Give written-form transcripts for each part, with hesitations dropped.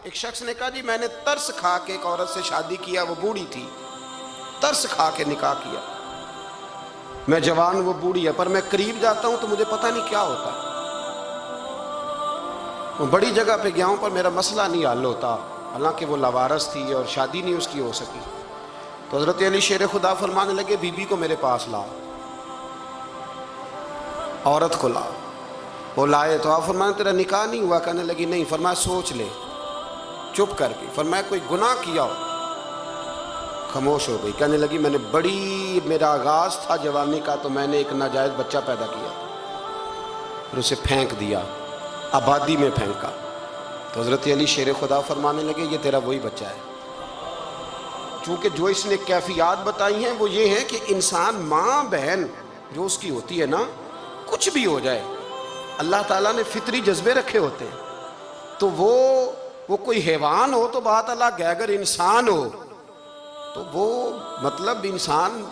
ایک شخص نے کہا جی میں نے ترس کھا کے ایک عورت سے شادی کیا، وہ بوڑھی تھی، ترس کھا کے نکاح کیا، میں جوان وہ بوڑھی ہے، پر میں قریب جاتا ہوں تو مجھے پتہ نہیں کیا ہوتا ہے، وہ بڑی جگہ پہ گیا ہوں پر میرا مسئلہ نہیں حل ہوتا، حالانکہ وہ لاوارث تھی اور شادی نہیں اس کی ہو سکی۔ تو حضرت علی شیر خدا فرمانے لگے بی بی کو میرے پاس لا، عورت کو لا، وہ لائے تو آپ فرمانے تیرا نکاح نہیں ہوا؟ کہنے لگی نہیں۔ فرمایا سوچ لے، چپ کر کے۔ فرمایا کوئی گناہ کیا ہو؟ خاموش ہو گئی۔ کہنے لگی میں نے میرا آغاز تھا جوانی کا تو میں نے ایک ناجائز بچہ پیدا کیا، پھر اسے پھینک دیا، آبادی میں پھینکا۔ تو حضرت علی شیر خدا فرمانے لگے یہ تیرا وہی بچہ ہے۔ چونکہ جو اس نے کیفیات بتائی ہیں وہ یہ ہے کہ انسان ماں بہن جو اس کی ہوتی ہے نا، کچھ بھی ہو جائے، اللہ تعالیٰ نے فطری جذبے رکھے ہوتے ہیں، تو وہ کوئی حیوان ہو تو بات الگ ہے، اگر انسان ہو تو وہ مطلب انسان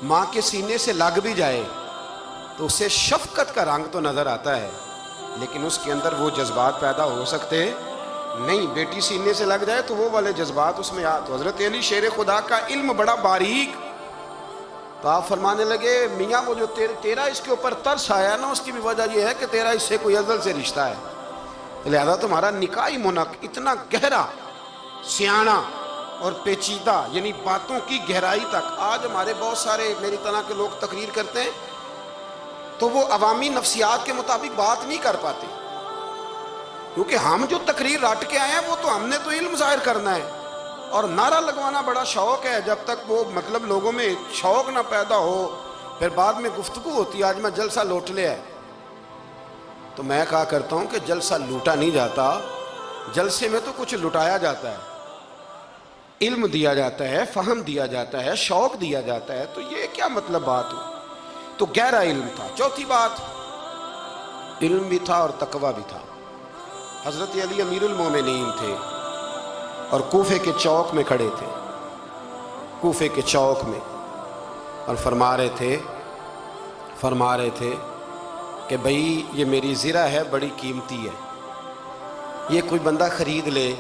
ماں کے سینے سے لگ بھی جائے تو اسے شفقت کا رنگ تو نظر آتا ہے، لیکن اس کے اندر وہ جذبات پیدا ہو سکتے نہیں۔ بیٹی سینے سے لگ جائے تو وہ والے جذبات اس میں تو حضرت علی شیر خدا کا علم بڑا باریک، تو آپ فرمانے لگے میاں وہ جو تیرا اس کے اوپر ترس آیا نا، اس کی بھی وجہ یہ ہے کہ تیرا اس سے کوئی ازل سے رشتہ ہے، لہذا تمہارا نکاحی منق اتنا گہرا، سیاںا اور پیچیدہ، یعنی باتوں کی گہرائی تک۔ آج ہمارے بہت سارے میری طرح کے لوگ تقریر کرتے ہیں تو وہ عوامی نفسیات کے مطابق بات نہیں کر پاتے، کیونکہ ہم جو تقریر رٹ کے آئے ہیں وہ تو ہم نے تو علم ظاہر کرنا ہے، اور نعرہ لگوانا بڑا شوق ہے، جب تک وہ مطلب لوگوں میں شوق نہ پیدا ہو پھر بعد میں گفتگو ہوتی ہے۔ آج میں جلسہ لوٹ لیا ہے تو میں کہا کرتا ہوں کہ جلسہ لوٹا نہیں جاتا، جلسے میں تو کچھ لٹایا جاتا ہے، علم دیا جاتا ہے، فہم دیا جاتا ہے، شوق دیا جاتا ہے، تو یہ کیا مطلب بات ہو؟ تو گہرا علم تھا۔ چوتھی بات، علم بھی تھا اور تقوی بھی تھا۔ حضرت علی امیر المومنین تھے اور کوفے کے چوک میں کھڑے تھے، کوفے کے چوک میں، اور فرما رہے تھے کہ بھئی یہ میری زرہ ہے، بڑی قیمتی ہے، یہ کوئی بندہ خرید لے۔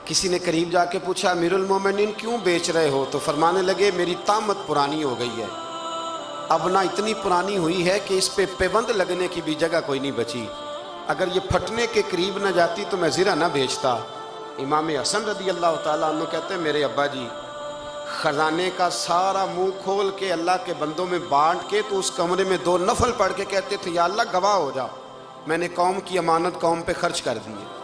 کسی نے قریب جا کے پوچھا امیر المومنین کیوں بیچ رہے ہو؟ تو فرمانے لگے میری طامت پرانی ہو گئی ہے، اب نہ اتنی پرانی ہوئی ہے کہ اس پہ پیوند لگنے کی بھی جگہ کوئی نہیں بچی، اگر یہ پھٹنے کے قریب نہ جاتی تو میں زرہ نہ بیچتا۔ امام حسن رضی اللہ تعالیٰ عنہ کہتے ہیں میرے ابا جی خزانے کا سارا منہ کھول کے اللہ کے بندوں میں بانٹ کے تو اس کمرے میں 2 نفل پڑھ کے کہتے تھے یا اللہ گواہ ہو جا، میں نے قوم کی امانت قوم پہ خرچ کر دی ہے۔